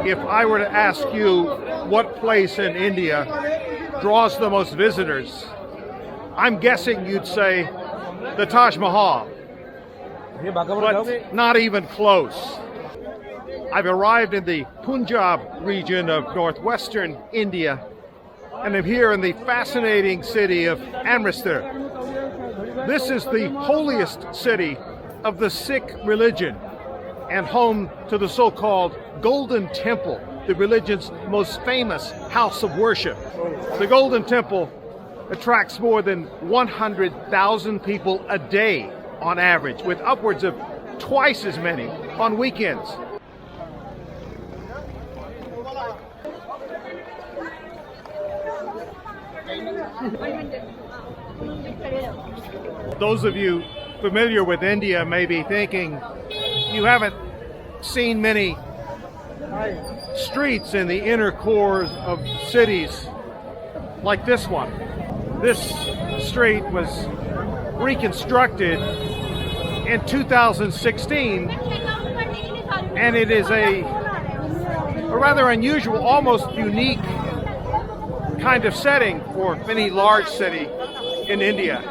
if I were to ask you what place in India draws the most visitors, I'm guessing you'd say the Taj Mahal, but not even close. I've arrived in the Punjab region of northwestern India, and I'm here in the fascinating city of Amritsar. This is the holiest city of the Sikh religion and home to the so-called Golden Temple, the religion's most famous house of worship. The Golden Temple attracts more than 100,000 people a day on average, with upwards of twice as many on weekends. Those of you familiar with India may be thinking you haven't seen many streets in the inner cores of cities like this one. This street was reconstructed in 2016, and it is a rather unusual, almost unique kind of setting for any large city in India.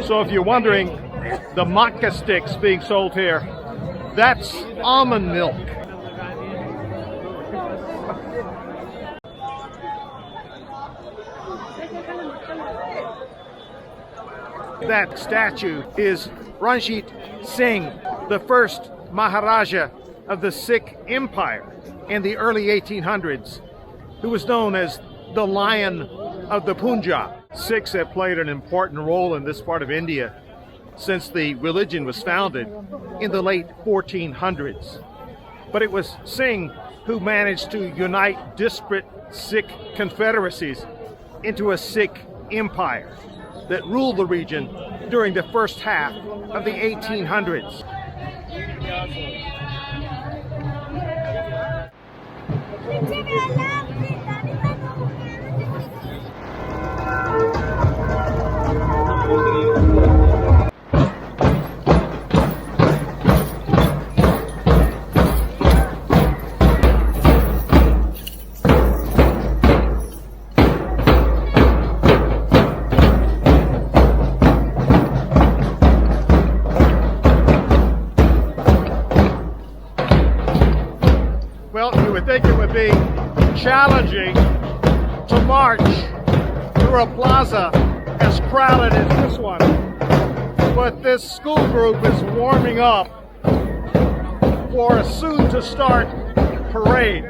So if you're wondering, the maca sticks being sold here, that's almond milk. That statue is Ranjit Singh, the first Maharaja of the Sikh Empire in the early 1800s, who was known as the Lion of the Punjab. Sikhs have played an important role in this part of India since the religion was founded in the late 1400s. But it was Singh who managed to unite disparate Sikh confederacies into a Sikh empire that ruled the region during the first half of the 1800s. Well, you would think it would be challenging to march through a plaza as crowded as this one, but this school group is warming up for a soon-to-start parade.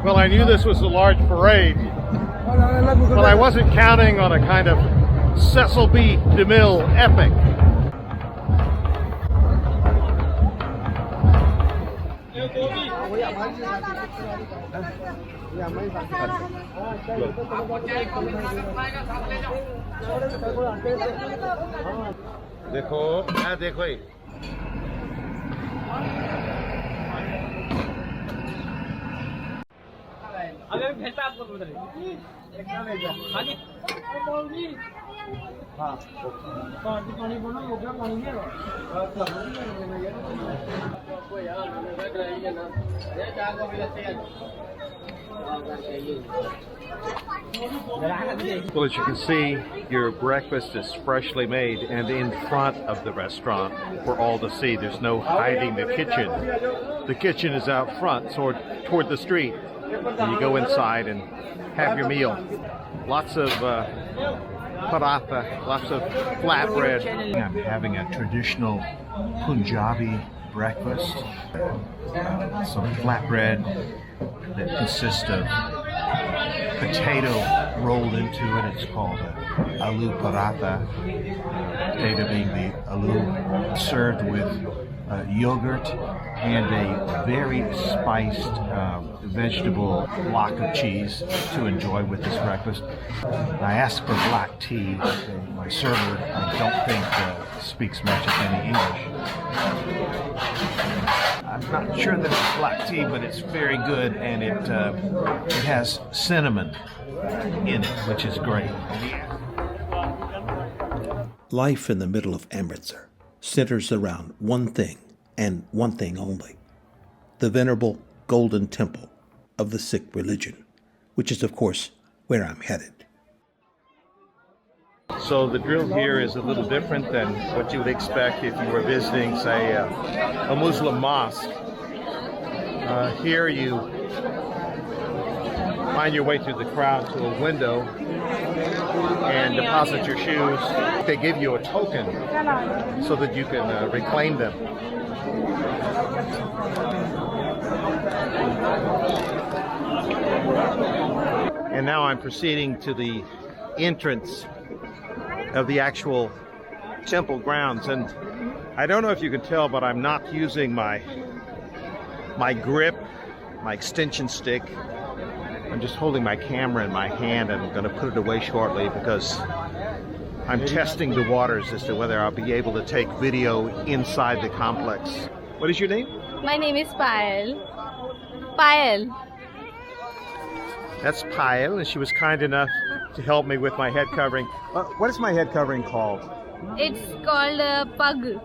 Well, I knew this was a large parade, but I wasn't counting on a kind of Cecil B. DeMille epic. देखो देखो अगर भेजता आपको बता रही हाँ जी हाँ पानी बोलो हो गया पानी नहीं Well, as you can see, your breakfast is freshly made and in front of the restaurant for all to see. There's no hiding the kitchen. The kitchen is out front, toward the street. and you go inside and have your meal. Lots of paratha, lots of flatbread. I'm having a traditional Punjabi breakfast. Some flatbread that consists of potato rolled into it. It's called aloo paratha. Potato being the aloo, served with yogurt and a very spiced vegetable block of cheese to enjoy with this breakfast. I asked for black tea. My server, I don't think, speaks much of any English. I'm not sure that it's black tea, but it's very good, and it has cinnamon in it, which is great. Life in the middle of Amritsar centers around one thing and one thing only: the venerable Golden Temple of the Sikh religion, which is, of course, where I'm headed. So the drill here is a little different than what you would expect if you were visiting, say, a Muslim mosque. Here you find your way through the crowd to a window and deposit your shoes. They give you a token so that you can reclaim them. And now I'm proceeding to the entrance of the actual temple grounds, and I don't know if you can tell, but I'm not using my grip, my extension stick. I'm just holding my camera in my hand, and I'm going to put it away shortly because I'm testing the waters as to whether I'll be able to take video inside the complex. What is your name? My name is Payal. Payal. That's Payal, and she was kind enough to help me with my head covering. What is my head covering called? It's called Pug.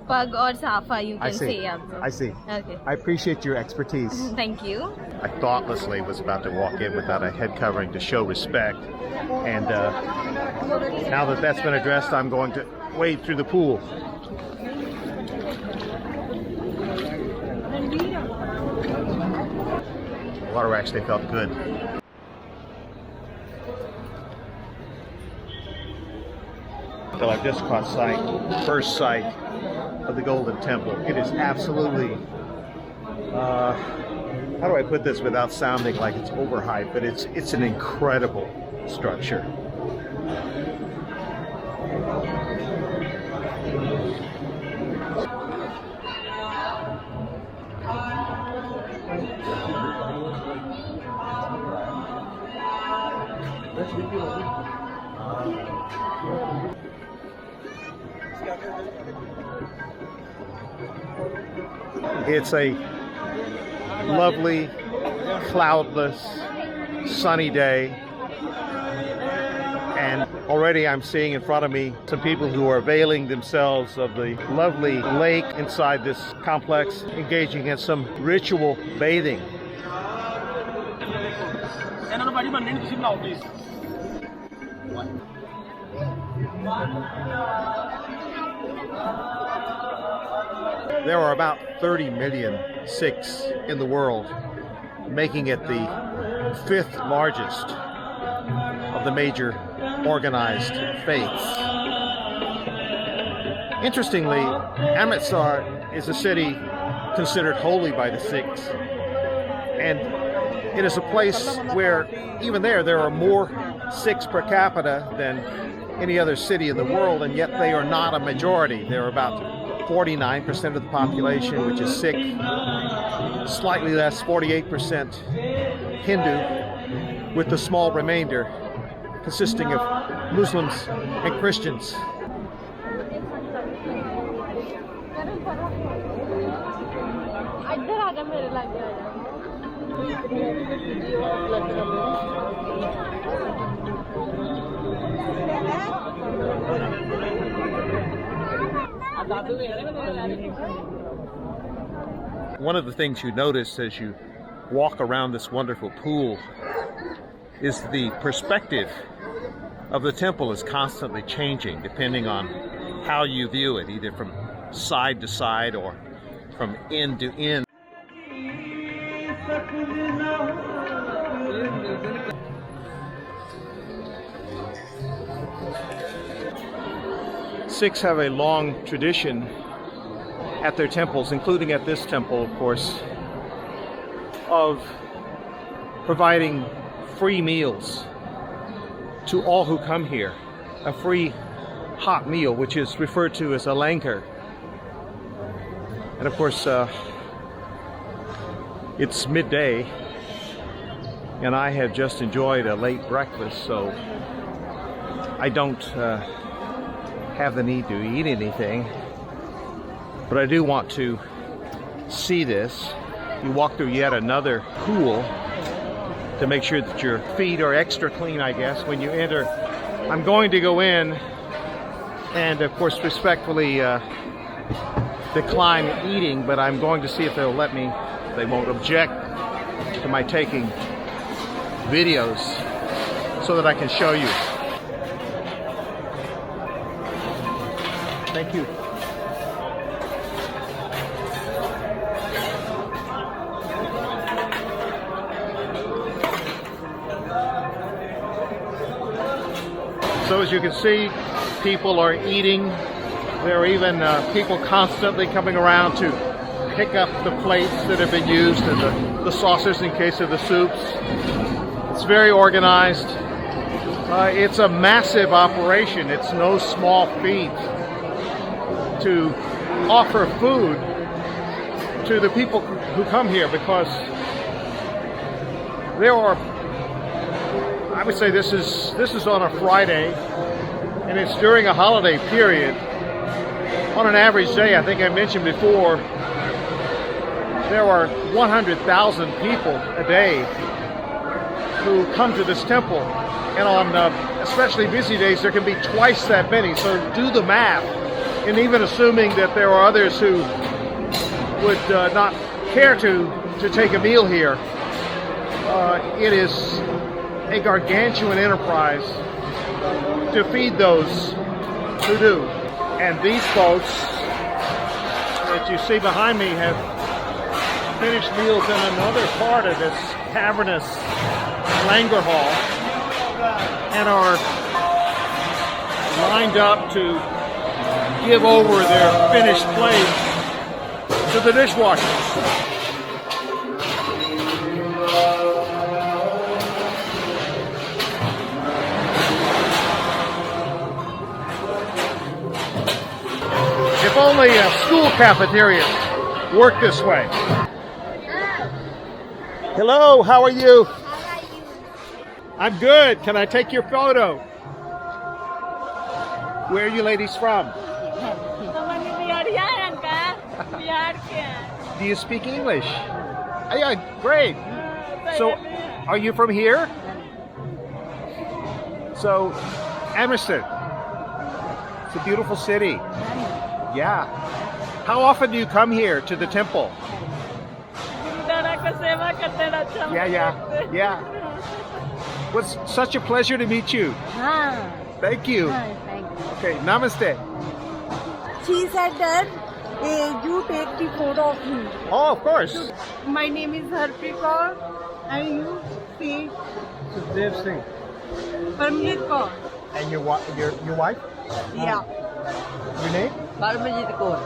Pug or Safa, you can say. I see. Okay. I appreciate your expertise. Thank you. I thoughtlessly was about to walk in without a head covering to show respect. And now that that's been addressed, I'm going to wade through the pool. The water actually felt good. So I've just caught first sight of the Golden Temple. It is absolutely, how do I put this without sounding like it's overhyped, but it's an incredible structure. It's a lovely, cloudless, sunny day, and already I'm seeing in front of me some people who are availing themselves of the lovely lake inside this complex, engaging in some ritual bathing. There are about 30 million Sikhs in the world, making it the 5th largest of the major organized faiths. Interestingly, Amritsar is a city considered holy by the Sikhs, and it is a place where even there are more Sikhs per capita than any other city in the world, and yet they are not a majority. They're about 49% of the population, which is Sikh, slightly less, 48% Hindu, with the small remainder consisting of Muslims and Christians. One of the things you notice as you walk around this wonderful pool is the perspective of the temple is constantly changing depending on how you view it, either from side to side or from end to end. Sikhs have a long tradition at their temples, including at this temple, of course, of providing free meals to all who come here. A free hot meal, which is referred to as a langar. And of course, it's midday, and I have just enjoyed a late breakfast, so I don't have the need to eat anything. But I do want to see this. You walk through yet another pool to make sure that your feet are extra clean, I guess, when you enter. I'm going to go in and, of course, respectfully decline eating, but I'm going to see if they'll let me. They won't object to my taking videos so that I can show you. Thank you. So as you can see, people are eating. There are even people constantly coming around to pick up the plates that have been used and the saucers in case of the soups. It's very organized. It's a massive operation. It's no small feat to offer food to the people who come here, because there are, I would say this is on a Friday, and it's during a holiday period. On an average day, I think I mentioned before, there are 100,000 people a day who come to this temple, and on especially busy days there can be twice that many. So do the math, and even assuming that there are others who would not care to take a meal here, it is a gargantuan enterprise to feed those who do. And these folks that you see behind me have finished meals in another part of this cavernous langar hall and are lined up to give over their finished plates to the dishwashers. If only school cafeterias work this way. Hello, how are you? How are you? I'm good. Can I take your photo? Where are you ladies from? Do you speak English? Oh, yeah, great. So, are you from here? So, Amritsar. It's a beautiful city. Yeah. How often do you come here to the temple? Yeah. It's such a pleasure to meet you. Thank you. Thank you. Okay, namaste. She said that you take the photo of me. Oh, of course. My name is Harpreet Kaur and you say Sukhdev Singh. Parmjeet Kaur. And your wife? Yeah. Your name? Parmjeet Kaur.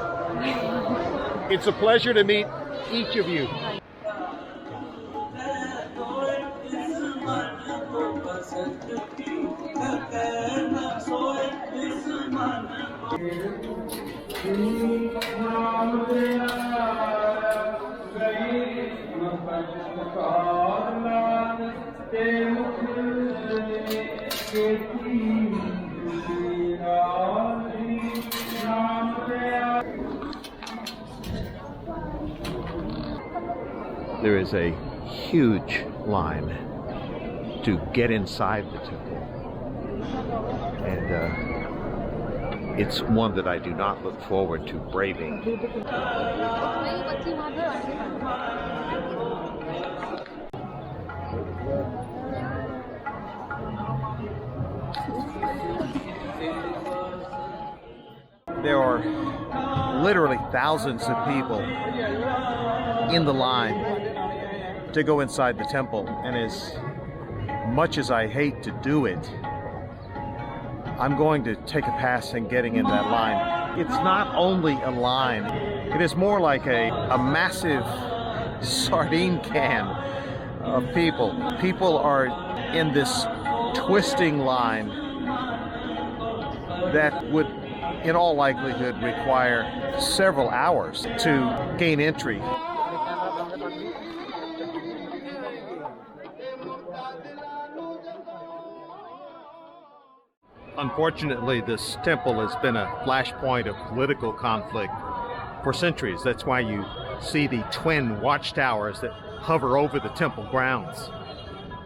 It's a pleasure to meet each of you. There is a huge line to get inside the temple, and it's one that I do not look forward to braving. There are literally thousands of people in the line to go inside the temple, and as much as I hate to do it, I'm going to take a pass in getting in that line. It's not only a line, it is more like a massive sardine can of people. People are in this twisting line that would, in all likelihood, require several hours to gain entry. Unfortunately, this temple has been a flashpoint of political conflict for centuries. That's why you see the twin watchtowers that hover over the temple grounds.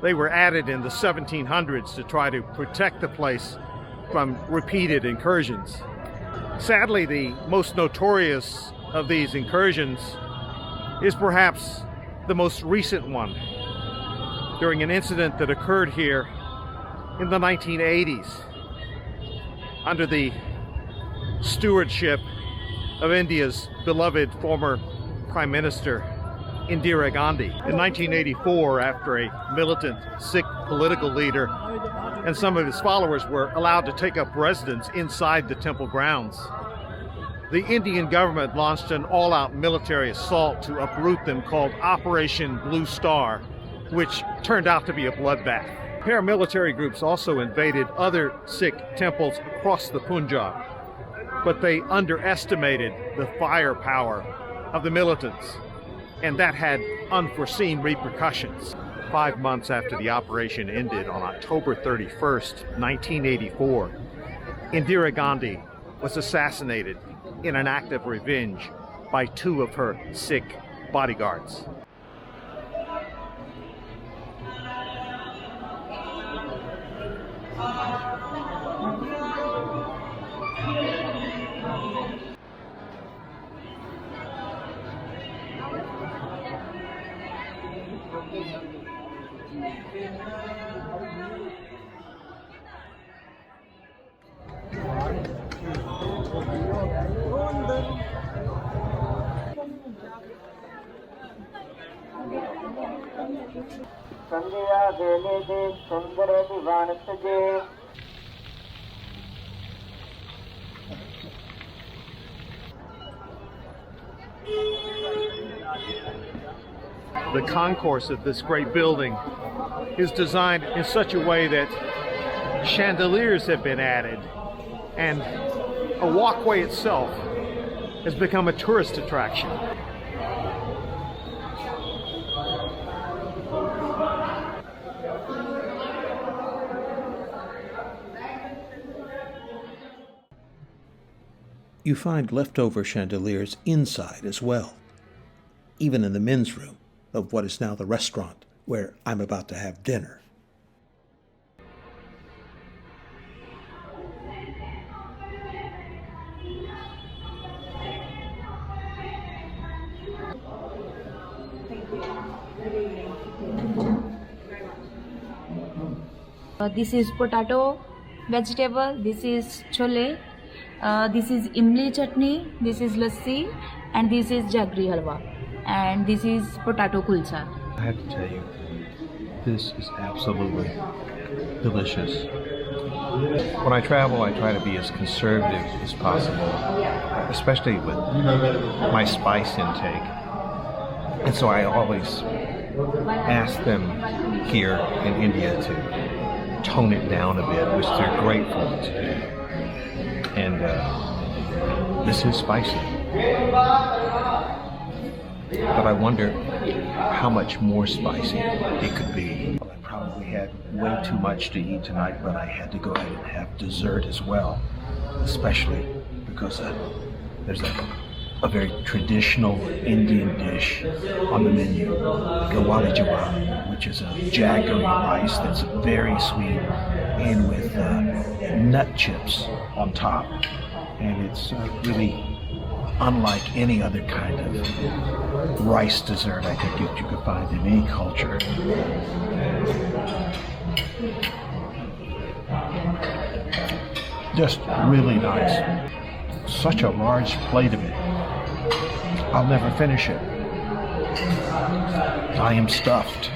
They were added in the 1700s to try to protect the place from repeated incursions. Sadly, the most notorious of these incursions is perhaps the most recent one, during an incident that occurred here in the 1980s under the stewardship of India's beloved former Prime Minister Indira Gandhi. In 1984, after a militant Sikh political leader and some of his followers were allowed to take up residence inside the temple grounds, the Indian government launched an all-out military assault to uproot them called Operation Blue Star, which turned out to be a bloodbath. Paramilitary groups also invaded other Sikh temples across the Punjab, but they underestimated the firepower of the militants, and that had unforeseen repercussions. 5 months after the operation ended on October 31st, 1984, Indira Gandhi was assassinated in an act of revenge by 2 of her Sikh bodyguards. The concourse of this great building is designed in such a way that chandeliers have been added, and a walkway itself has become a tourist attraction. You find leftover chandeliers inside as well, even in the men's room of what is now the restaurant where I'm about to have dinner. This is potato, vegetable, this is chole, this is imli chutney, this is lassi, and this is jaggery halwa, and this is potato kulcha. I have to tell you, this is absolutely delicious. When I travel, I try to be as conservative as possible, especially with my spice intake. And so I always ask them here in India to tone it down a bit, which they're grateful to do. And this is spicy. But I wonder how much more spicy it could be. I probably had way too much to eat tonight, but I had to go ahead and have dessert as well, especially because there's a very traditional Indian dish on the menu, gawali jawab, which is a jaggery rice that's very sweet and with nut chips on top. And it's really unlike any other kind of rice dessert I think you could find in any culture. Just really nice. Such a large plate of it. I'll never finish it. I am stuffed.